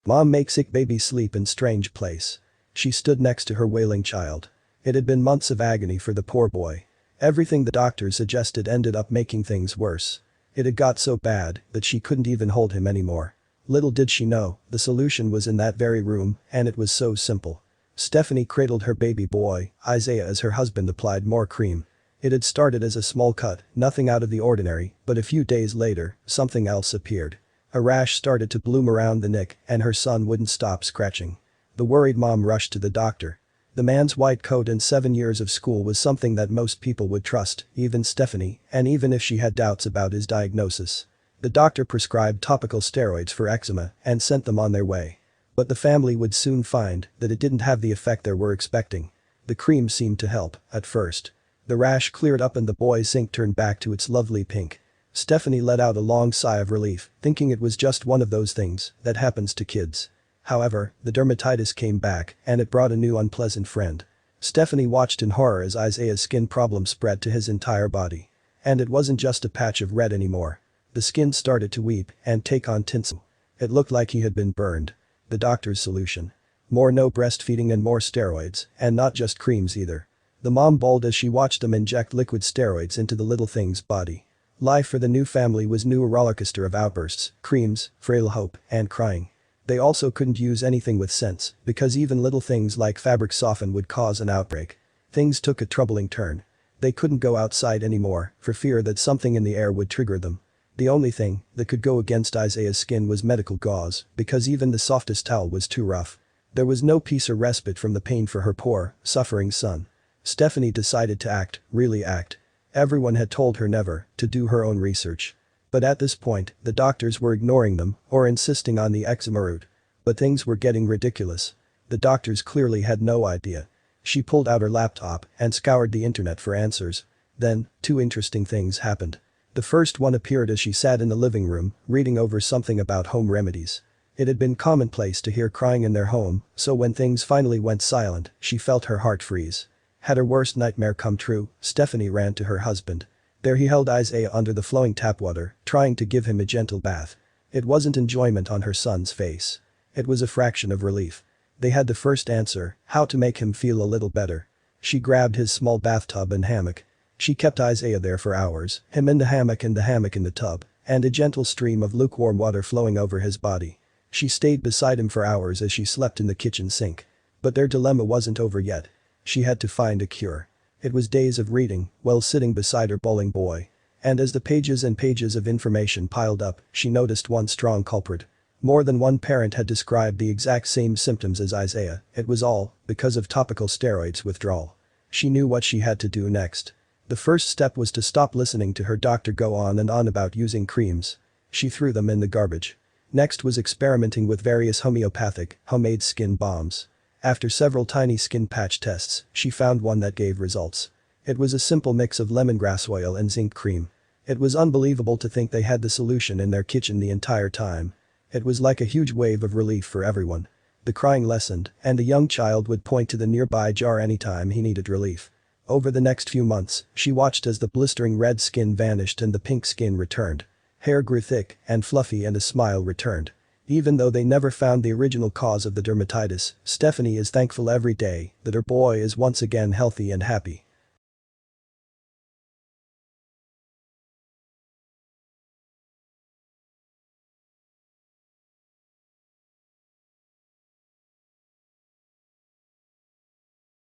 Mom, make sick baby sleep in strange place. She stood next to her wailing child. It had been months of agony for the poor boy. Everything the doctor suggested ended up making things worse. It had got so bad that she couldn't even hold him anymore. Little did she know, the solution was in that very room, and it was so simple. Stephanie cradled her baby boy, Isaiah, as her husband applied more cream. It had started as a small cut, nothing out of the ordinary, but a few days later, something else appeared. A rash started to bloom around the neck, and her son wouldn't stop scratching. The worried mom rushed to the doctor. The man's white coat and 7 years of school was something that most people would trust, even Stephanie, and even if she had doubts about his diagnosis. The doctor prescribed topical steroids for eczema and sent them on their way. But the family would soon find that it didn't have the effect they were expecting. The cream seemed to help, at first. The rash cleared up and the boy's ink turned back to its lovely pink. Stephanie let out a long sigh of relief, thinking it was just one of those things that happens to kids. However, the dermatitis came back, and it brought a new unpleasant friend. Stephanie watched in horror as Isaiah's skin problem spread to his entire body. And it wasn't just a patch of red anymore. The skin started to weep and take on tinsel. It looked like he had been burned. The doctor's solution. More no breastfeeding and more steroids, and not just creams either. The mom bawled as she watched them inject liquid steroids into the little thing's body. Life for the new family was new, a rollercoaster of outbursts, creams, frail hope, and crying. They also couldn't use anything with sense, because even little things like fabric soften would cause an outbreak. Things took a troubling turn. They couldn't go outside anymore, for fear that something in the air would trigger them. The only thing that could go against Isaiah's skin was medical gauze, because even the softest towel was too rough. There was no peace or respite from the pain for her poor, suffering son. Stephanie decided to act, really act. Everyone had told her never to do her own research. But at this point, the doctors were ignoring them or insisting on the eczema route. But things were getting ridiculous. The doctors clearly had no idea. She pulled out her laptop and scoured the internet for answers. Then, 2 interesting things happened. The first one appeared as she sat in the living room, reading over something about home remedies. It had been commonplace to hear crying in their home, so when things finally went silent, she felt her heart freeze. Had her worst nightmare come true, Stephanie ran to her husband. There he held Isaiah under the flowing tap water, trying to give him a gentle bath. It wasn't enjoyment on her son's face. It was a fraction of relief. They had the first answer, how to make him feel a little better. She grabbed his small bathtub and hammock. She kept Isaiah there for hours, him in the hammock and the hammock in the tub, and a gentle stream of lukewarm water flowing over his body. She stayed beside him for hours as she slept in the kitchen sink. But their dilemma wasn't over yet. She had to find a cure. It was days of reading, while sitting beside her bawling boy. And as the pages and pages of information piled up, she noticed one strong culprit. More than one parent had described the exact same symptoms as Isaiah. It was all because of topical steroids withdrawal. She knew what she had to do next. The first step was to stop listening to her doctor go on and on about using creams. She threw them in the garbage. Next was experimenting with various homeopathic, homemade skin balms. After several tiny skin patch tests, she found one that gave results. It was a simple mix of lemongrass oil and zinc cream. It was unbelievable to think they had the solution in their kitchen the entire time. It was like a huge wave of relief for everyone. The crying lessened, and the young child would point to the nearby jar anytime he needed relief. Over the next few months, she watched as the blistering red skin vanished and the pink skin returned. Hair grew thick and fluffy and a smile returned. Even though they never found the original cause of the dermatitis, Stephanie is thankful every day that her boy is once again healthy and happy.